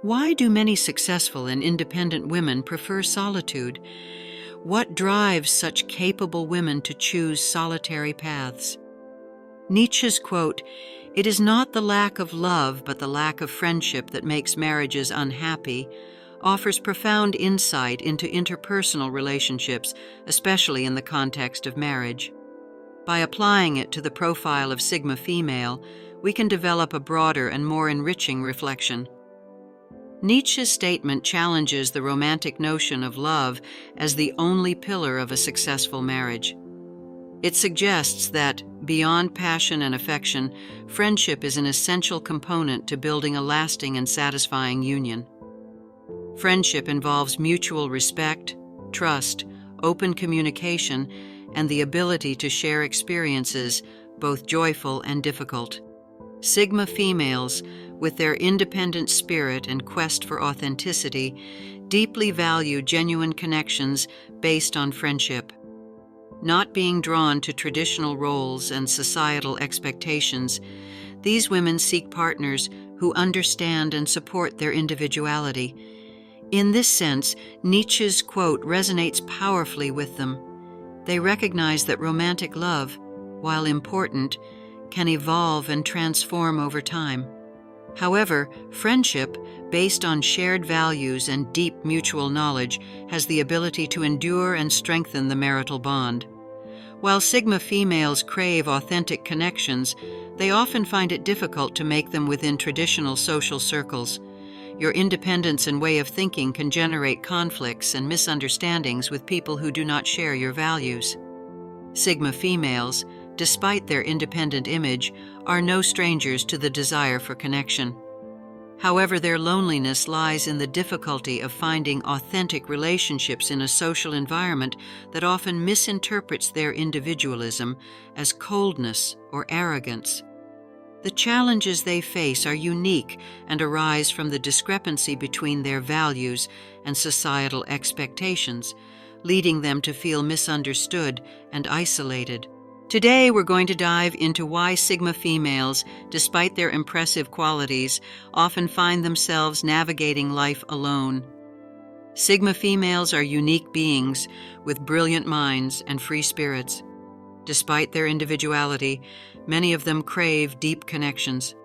Why do many successful and independent women prefer solitude? What drives such capable women to choose solitary paths? Nietzsche's quote, "It is not the lack of love but the lack of friendship that makes marriages unhappy," offers profound insight into interpersonal relationships, especially in the context of marriage. By applying it to the profile of Sigma female, we can develop a broader and more enriching reflection. Nietzsche's statement challenges the romantic notion of love as the only pillar of a successful marriage. It suggests that, beyond passion and affection, friendship is an essential component to building a lasting and satisfying union. Friendship involves mutual respect, trust, open communication, and the ability to share experiences, both joyful and difficult. Sigma females, with their independent spirit and quest for authenticity, deeply value genuine connections based on friendship. Not being drawn to traditional roles and societal expectations, these women seek partners who understand and support their individuality. In this sense, Nietzsche's quote resonates powerfully with them. They recognize that romantic love, while important, can evolve and transform over time. However, friendship, based on shared values and deep mutual knowledge, has the ability to endure and strengthen the marital bond. While Sigma females crave authentic connections, they often find it difficult to make them within traditional social circles. Your independence and way of thinking can generate conflicts and misunderstandings with people who do not share your values. Sigma females, despite their independent image, are no strangers to the desire for connection. However, their loneliness lies in the difficulty of finding authentic relationships in a social environment that often misinterprets their individualism as coldness or arrogance. The challenges they face are unique and arise from the discrepancy between their values and societal expectations, leading them to feel misunderstood and isolated. Today, we're going to dive into why Sigma females, despite their impressive qualities, often find themselves navigating life alone. Sigma females are unique beings with brilliant minds and free spirits. Despite their individuality, many of them crave deep connections.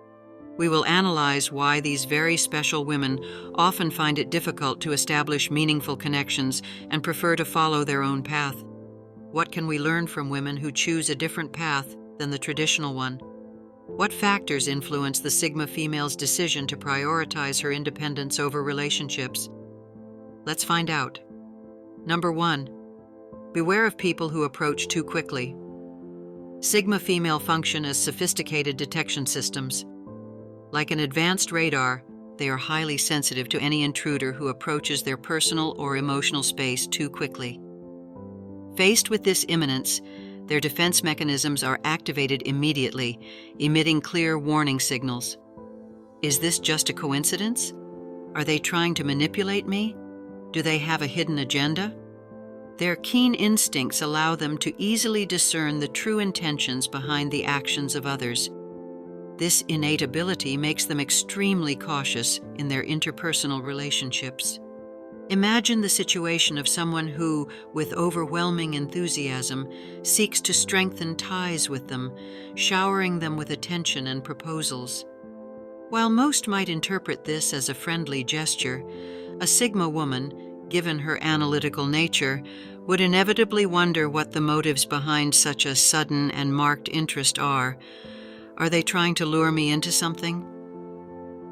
We will analyze why these very special women often find it difficult to establish meaningful connections and prefer to follow their own path. What can we learn from women who choose a different path than the traditional one? What factors influence the Sigma female's decision to prioritize her independence over relationships? Let's find out. Number 1. Beware of people who approach too quickly. Sigma female function as sophisticated detection systems. Like an advanced radar, they are highly sensitive to any intruder who approaches their personal or emotional space too quickly. Faced with this imminence, their defense mechanisms are activated immediately, emitting clear warning signals. Is this just a coincidence? Are they trying to manipulate me? Do they have a hidden agenda? Their keen instincts allow them to easily discern the true intentions behind the actions of others. This innate ability makes them extremely cautious in their interpersonal relationships. Imagine the situation of someone who, with overwhelming enthusiasm, seeks to strengthen ties with them, showering them with attention and proposals. While most might interpret this as a friendly gesture, a Sigma woman, given her analytical nature, would inevitably wonder what the motives behind such a sudden and marked interest are. Are they trying to lure me into something?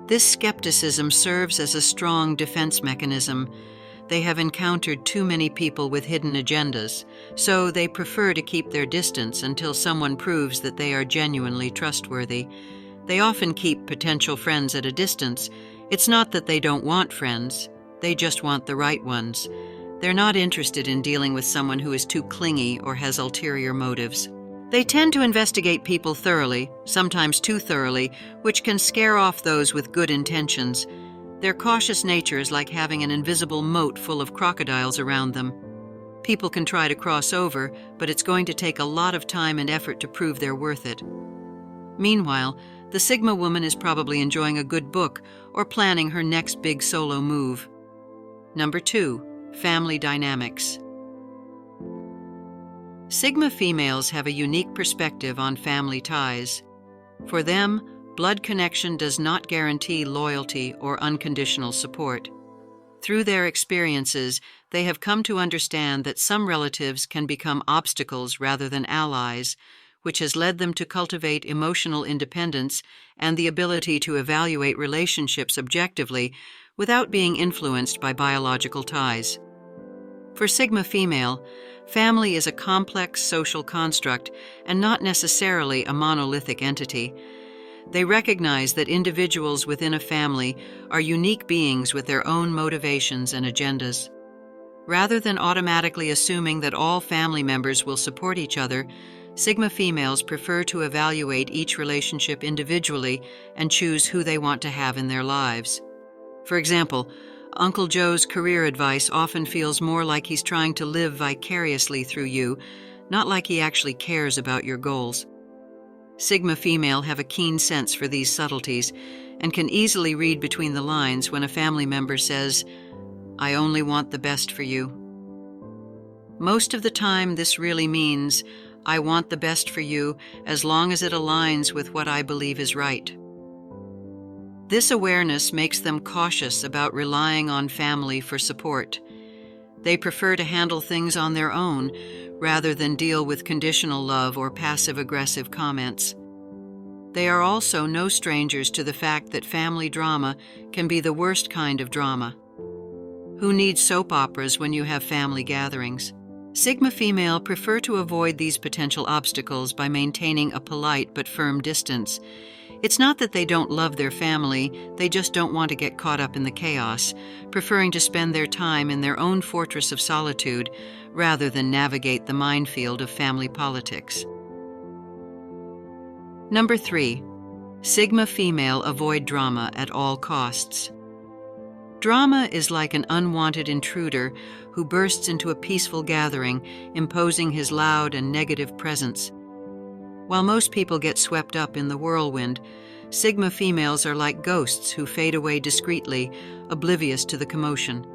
This skepticism serves as a strong defense mechanism. They have encountered too many people with hidden agendas, so they prefer to keep their distance until someone proves that they are genuinely trustworthy. They often keep potential friends at a distance. It's not that they don't want friends, they just want the right ones. They're not interested in dealing with someone who is too clingy or has ulterior motives. They tend to investigate people thoroughly, sometimes too thoroughly, which can scare off those with good intentions. Their cautious nature is like having an invisible moat full of crocodiles around them. People can try to cross over, but it's going to take a lot of time and effort to prove they're worth it. Meanwhile, The Sigma woman is probably enjoying a good book or planning her next big solo move. Number 2, family dynamics. Sigma females have a unique perspective on family ties. For them, blood connection does not guarantee loyalty or unconditional support. Through their experiences, they have come to understand that some relatives can become obstacles rather than allies, which has led them to cultivate emotional independence and the ability to evaluate relationships objectively without being influenced by biological ties. For Sigma female, family is a complex social construct and not necessarily a monolithic entity. They recognize that individuals within a family are unique beings with their own motivations and agendas. Rather than automatically assuming that all family members will support each other, Sigma females prefer to evaluate each relationship individually and choose who they want to have in their lives. For example, Uncle Joe's career advice often feels more like he's trying to live vicariously through you, not like he actually cares about your goals. Sigma female have a keen sense for these subtleties and can easily read between the lines when a family member says, "I only want the best for you." Most of the time, this really means, "I want the best for you as long as it aligns with what I believe is right." This awareness makes them cautious about relying on family for support. They prefer to handle things on their own rather than deal with conditional love or passive-aggressive comments. They are also no strangers to the fact that family drama can be the worst kind of drama. Who needs soap operas when you have family gatherings? Sigma female prefer to avoid these potential obstacles by maintaining a polite but firm distance. It's not that they don't love their family, they just don't want to get caught up in the chaos, preferring to spend their time in their own fortress of solitude rather than navigate the minefield of family politics. Number 3, Sigma female avoid drama at all costs. Drama is like an unwanted intruder who bursts into a peaceful gathering, imposing his loud and negative presence. While most people get swept up in the whirlwind, Sigma females are like ghosts who fade away discreetly, oblivious to the commotion.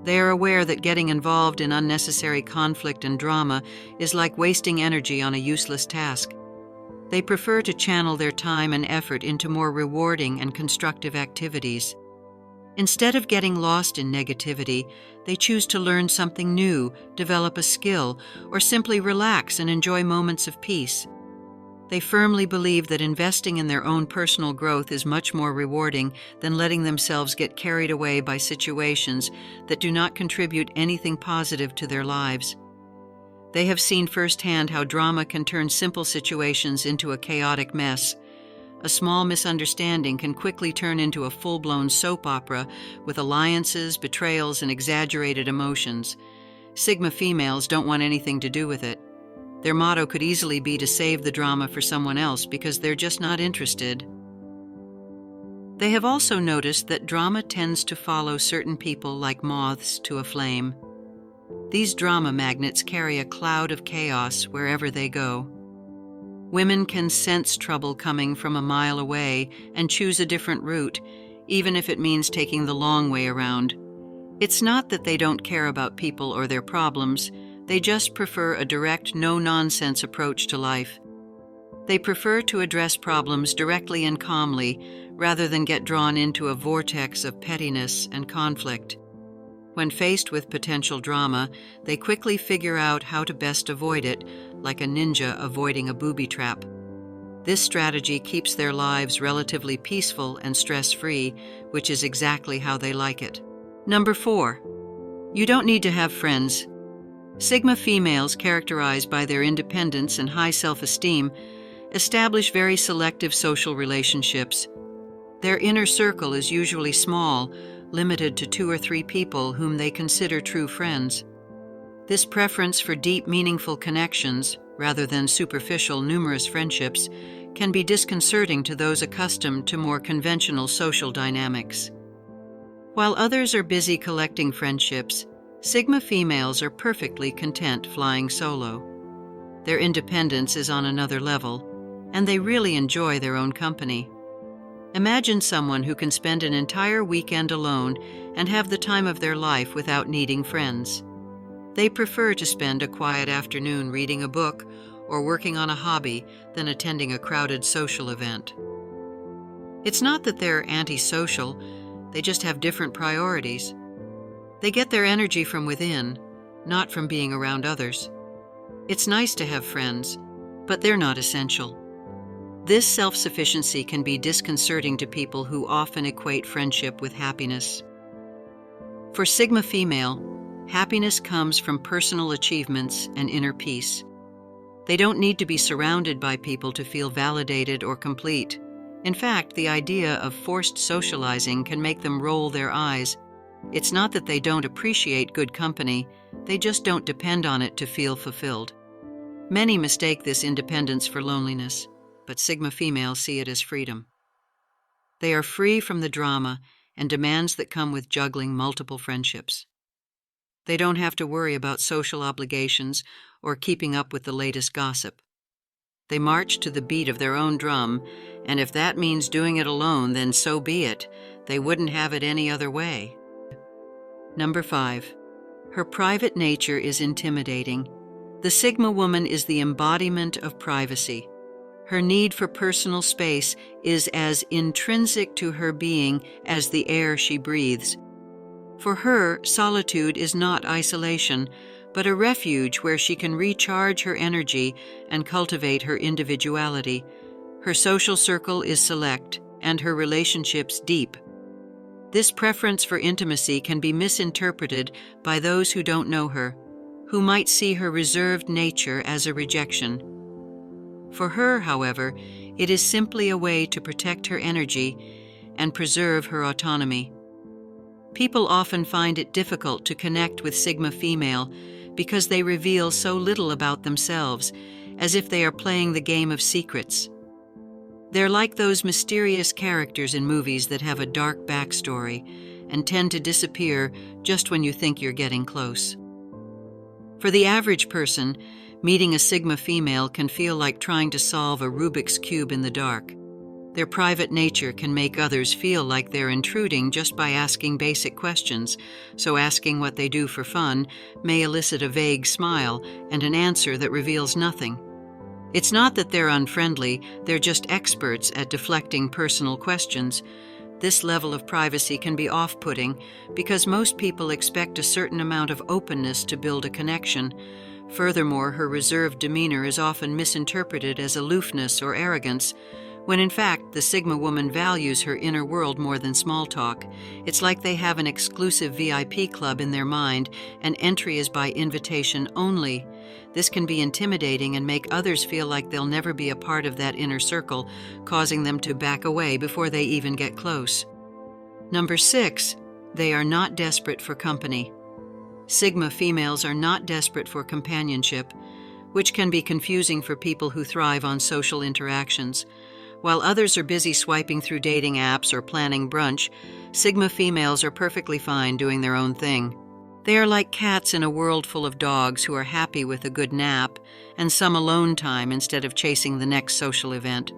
They are aware that getting involved in unnecessary conflict and drama is like wasting energy on a useless task. They prefer to channel their time and effort into more rewarding and constructive activities. Instead of getting lost in negativity, they choose to learn something new, develop a skill, or simply relax and enjoy moments of peace. They firmly believe that investing in their own personal growth is much more rewarding than letting themselves get carried away by situations that do not contribute anything positive to their lives. They have seen firsthand how drama can turn simple situations into a chaotic mess. A small misunderstanding can quickly turn into a full-blown soap opera with alliances, betrayals, and exaggerated emotions. Sigma females don't want anything to do with it. Their motto could easily be to save the drama for someone else because they're just not interested. They have also noticed that drama tends to follow certain people like moths to a flame. These drama magnets carry a cloud of chaos wherever they go. Women can sense trouble coming from a mile away and choose a different route, even if it means taking the long way around. It's not that they don't care about people or their problems. They just prefer a direct, no-nonsense approach to life. They prefer to address problems directly and calmly, rather than get drawn into a vortex of pettiness and conflict. When faced with potential drama, they quickly figure out how to best avoid it, like a ninja avoiding a booby trap. This strategy keeps their lives relatively peaceful and stress-free, which is exactly how they like it. Number 4, you don't need to have friends. Sigma females, characterized by their independence and high self-esteem, establish very selective social relationships. Their inner circle is usually small, limited to 2 or 3 people whom they consider true friends. This preference for deep, meaningful connections, rather than superficial, numerous friendships, can be disconcerting to those accustomed to more conventional social dynamics. While others are busy collecting friendships, Sigma females are perfectly content flying solo. Their independence is on another level, and they really enjoy their own company. Imagine someone who can spend an entire weekend alone and have the time of their life without needing friends. They prefer to spend a quiet afternoon reading a book or working on a hobby than attending a crowded social event. It's not that they're antisocial, they just have different priorities. They get their energy from within, not from being around others. It's nice to have friends, but they're not essential. This self-sufficiency can be disconcerting to people who often equate friendship with happiness. For Sigma female, happiness comes from personal achievements and inner peace. They don't need to be surrounded by people to feel validated or complete. In fact, the idea of forced socializing can make them roll their eyes. It's not that they don't appreciate good company, they just don't depend on it to feel fulfilled. Many mistake this independence for loneliness, but Sigma females see it as freedom. They are free from the drama and demands that come with juggling multiple friendships. They don't have to worry about social obligations or keeping up with the latest gossip. They march to the beat of their own drum, and if that means doing it alone, then so be it. They wouldn't have it any other way. Number 5. Her private nature is intimidating. The Sigma woman is the embodiment of privacy. Her need for personal space is as intrinsic to her being as the air she breathes. For her, solitude is not isolation, but a refuge where she can recharge her energy and cultivate her individuality. Her social circle is select, and her relationships deep. This preference for intimacy can be misinterpreted by those who don't know her, who might see her reserved nature as a rejection. For her, however, it is simply a way to protect her energy and preserve her autonomy. People often find it difficult to connect with Sigma female because they reveal so little about themselves, as if they are playing the game of secrets. They're like those mysterious characters in movies that have a dark backstory and tend to disappear just when you think you're getting close. For the average person, meeting a Sigma female can feel like trying to solve a Rubik's Cube in the dark. Their private nature can make others feel like they're intruding just by asking basic questions, so asking what they do for fun may elicit a vague smile and an answer that reveals nothing. It's not that they're unfriendly, they're just experts at deflecting personal questions. This level of privacy can be off-putting because most people expect a certain amount of openness to build a connection. Furthermore, her reserved demeanor is often misinterpreted as aloofness or arrogance, when in fact the Sigma woman values her inner world more than small talk. It's like they have an exclusive VIP club in their mind, and entry is by invitation only. This can be intimidating and make others feel like they'll never be a part of that inner circle, causing them to back away before they even get close. Number 6, they are not desperate for company. Sigma females are not desperate for companionship, which can be confusing for people who thrive on social interactions. While others are busy swiping through dating apps or planning brunch, Sigma females are perfectly fine doing their own thing. They are like cats in a world full of dogs who are happy with a good nap and some alone time instead of chasing the next social event.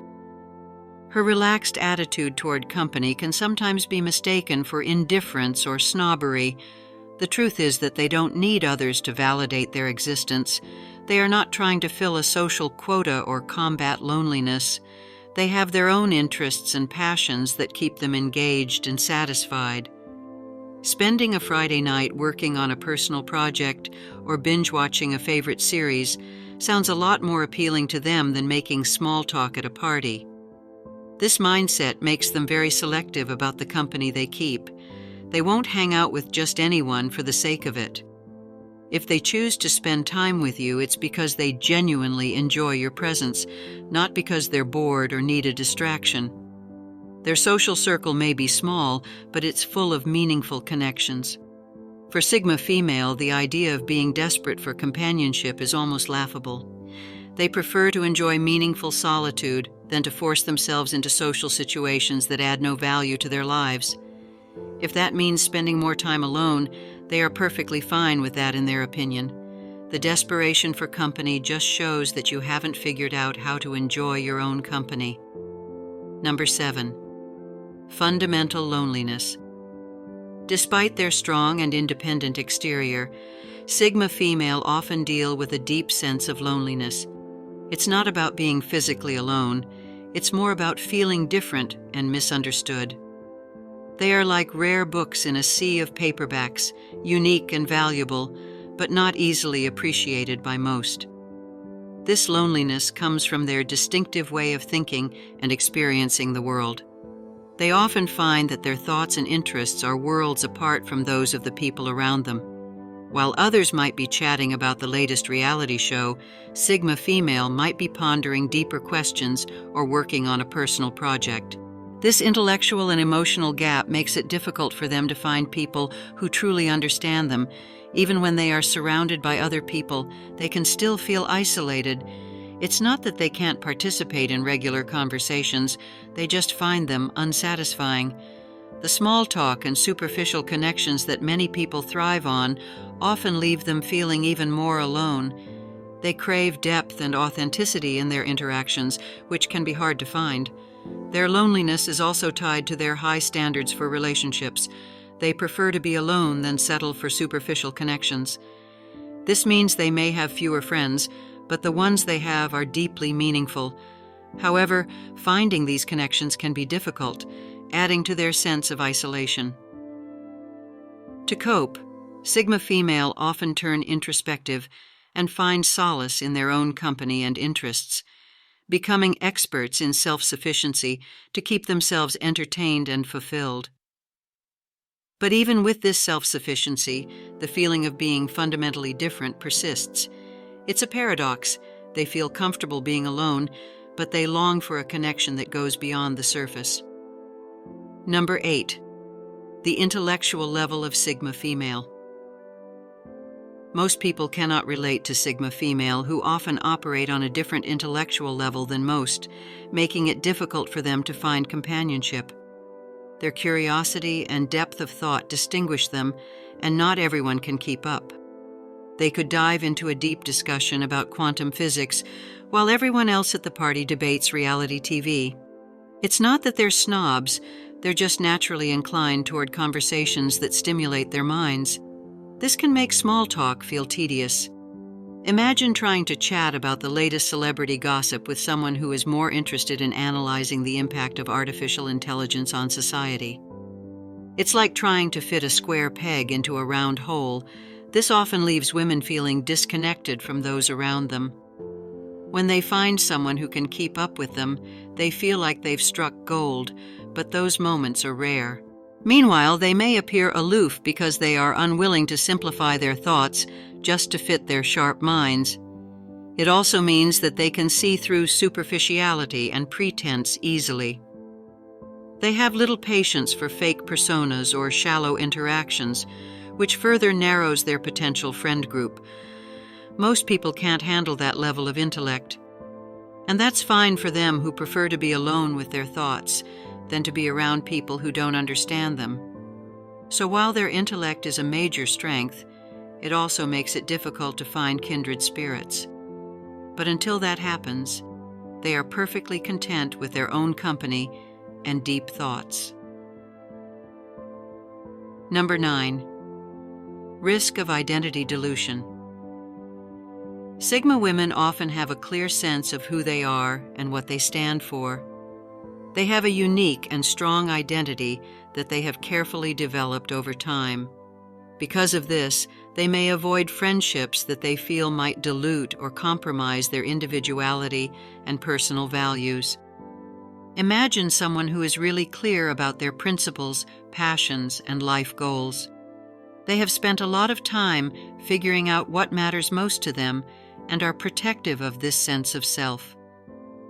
Her relaxed attitude toward company can sometimes be mistaken for indifference or snobbery. The truth is that they don't need others to validate their existence. They are not trying to fill a social quota or combat loneliness. They have their own interests and passions that keep them engaged and satisfied. Spending a Friday night working on a personal project or binge-watching a favorite series sounds a lot more appealing to them than making small talk at a party. This mindset makes them very selective about the company they keep. They won't hang out with just anyone for the sake of it. If they choose to spend time with you, it's because they genuinely enjoy your presence, not because they're bored or need a distraction. Their social circle may be small, but it's full of meaningful connections. For Sigma female, the idea of being desperate for companionship is almost laughable. They prefer to enjoy meaningful solitude than to force themselves into social situations that add no value to their lives. If that means spending more time alone, they are perfectly fine with that in their opinion. The desperation for company just shows that you haven't figured out how to enjoy your own company. Number 7. Fundamental loneliness. Despite their strong and independent exterior, Sigma female often deal with a deep sense of loneliness. It's not about being physically alone, it's more about feeling different and misunderstood. They are like rare books in a sea of paperbacks, unique and valuable, but not easily appreciated by most. This loneliness comes from their distinctive way of thinking and experiencing the world. They often find that their thoughts and interests are worlds apart from those of the people around them. While others might be chatting about the latest reality show, Sigma female might be pondering deeper questions or working on a personal project. This intellectual and emotional gap makes it difficult for them to find people who truly understand them. Even when they are surrounded by other people, they can still feel isolated. It's not that they can't participate in regular conversations, they just find them unsatisfying. The small talk and superficial connections that many people thrive on often leave them feeling even more alone. They crave depth and authenticity in their interactions, which can be hard to find. Their loneliness is also tied to their high standards for relationships. They prefer to be alone than settle for superficial connections. This means they may have fewer friends, but the ones they have are deeply meaningful. However, finding these connections can be difficult, adding to their sense of isolation. To cope, Sigma female often turn introspective and find solace in their own company and interests, becoming experts in self-sufficiency to keep themselves entertained and fulfilled. But even with this self-sufficiency, the feeling of being fundamentally different persists. It's a paradox. They feel comfortable being alone, but they long for a connection that goes beyond the surface. Number 8. The intellectual level of Sigma female. Most people cannot relate to Sigma female, who often operate on a different intellectual level than most, making it difficult for them to find companionship. Their curiosity and depth of thought distinguish them, and not everyone can keep up. They could dive into a deep discussion about quantum physics, while everyone else at the party debates reality TV. It's not that they're snobs, they're just naturally inclined toward conversations that stimulate their minds. This can make small talk feel tedious. Imagine trying to chat about the latest celebrity gossip with someone who is more interested in analyzing the impact of artificial intelligence on society. It's like trying to fit a square peg into a round hole. This often leaves women feeling disconnected from those around them. When they find someone who can keep up with them, they feel like they've struck gold, but those moments are rare. Meanwhile, they may appear aloof because they are unwilling to simplify their thoughts just to fit their sharp minds. It also means that they can see through superficiality and pretense easily. They have little patience for fake personas or shallow interactions, which further narrows their potential friend group. Most people can't handle that level of intellect. And that's fine for them who prefer to be alone with their thoughts than to be around people who don't understand them. So while their intellect is a major strength, it also makes it difficult to find kindred spirits. But until that happens, they are perfectly content with their own company and deep thoughts. Number 9. Risk of identity dilution. Sigma women often have a clear sense of who they are and what they stand for. They have a unique and strong identity that they have carefully developed over time. Because of this, they may avoid friendships that they feel might dilute or compromise their individuality and personal values. Imagine someone who is really clear about their principles, passions, and life goals. They have spent a lot of time figuring out what matters most to them and are protective of this sense of self.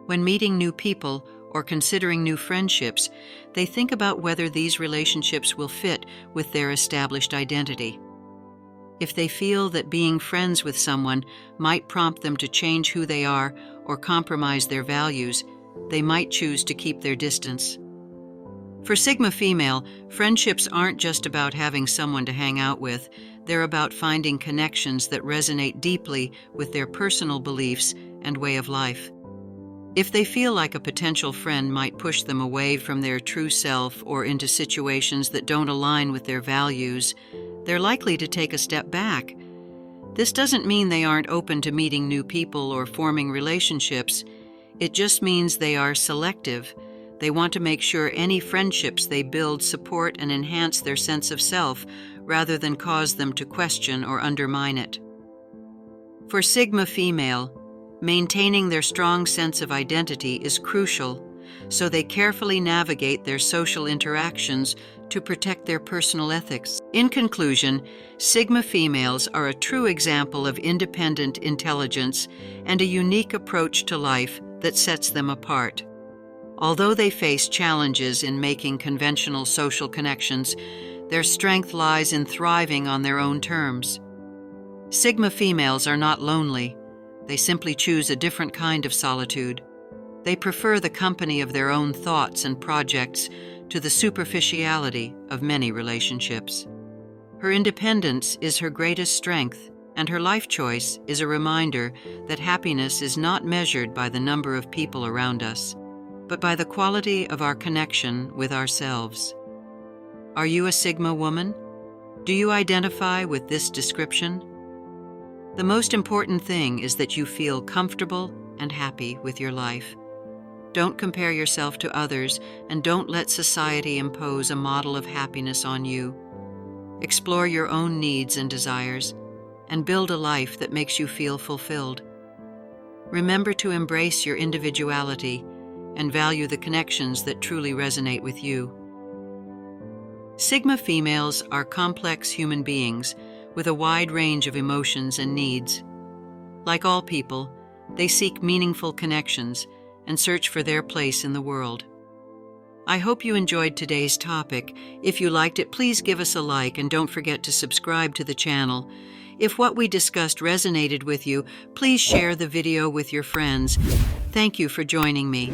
When meeting new people or considering new friendships, they think about whether these relationships will fit with their established identity. If they feel that being friends with someone might prompt them to change who they are or compromise their values, they might choose to keep their distance. For Sigma female, friendships aren't just about having someone to hang out with. They're about finding connections that resonate deeply with their personal beliefs and way of life. If they feel like a potential friend might push them away from their true self or into situations that don't align with their values, they're likely to take a step back. This doesn't mean they aren't open to meeting new people or forming relationships. It just means they are selective. They want to make sure any friendships they build support and enhance their sense of self rather than cause them to question or undermine it. For Sigma female, maintaining their strong sense of identity is crucial, so they carefully navigate their social interactions to protect their personal ethics. In conclusion, Sigma females are a true example of independent intelligence and a unique approach to life that sets them apart. Although they face challenges in making conventional social connections, their strength lies in thriving on their own terms. Sigma females are not lonely. They simply choose a different kind of solitude. They prefer the company of their own thoughts and projects to the superficiality of many relationships. Her independence is her greatest strength, and her life choice is a reminder that happiness is not measured by the number of people around us, but by the quality of our connection with ourselves. Are you a Sigma woman? Do you identify with this description? The most important thing is that you feel comfortable and happy with your life. Don't compare yourself to others, and don't let society impose a model of happiness on you. Explore your own needs and desires, and build a life that makes you feel fulfilled. Remember to embrace your individuality and value the connections that truly resonate with you. Sigma females are complex human beings with a wide range of emotions and needs. Like all people, they seek meaningful connections and search for their place in the world. I hope you enjoyed today's topic. If you liked it, please give us a like and don't forget to subscribe to the channel. If what we discussed resonated with you, please share the video with your friends. Thank you for joining me.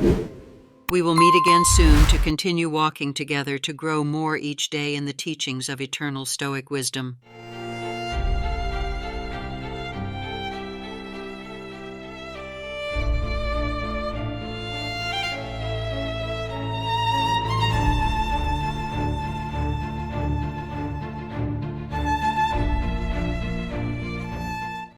We will meet again soon to continue walking together to grow more each day in the teachings of eternal Stoic wisdom.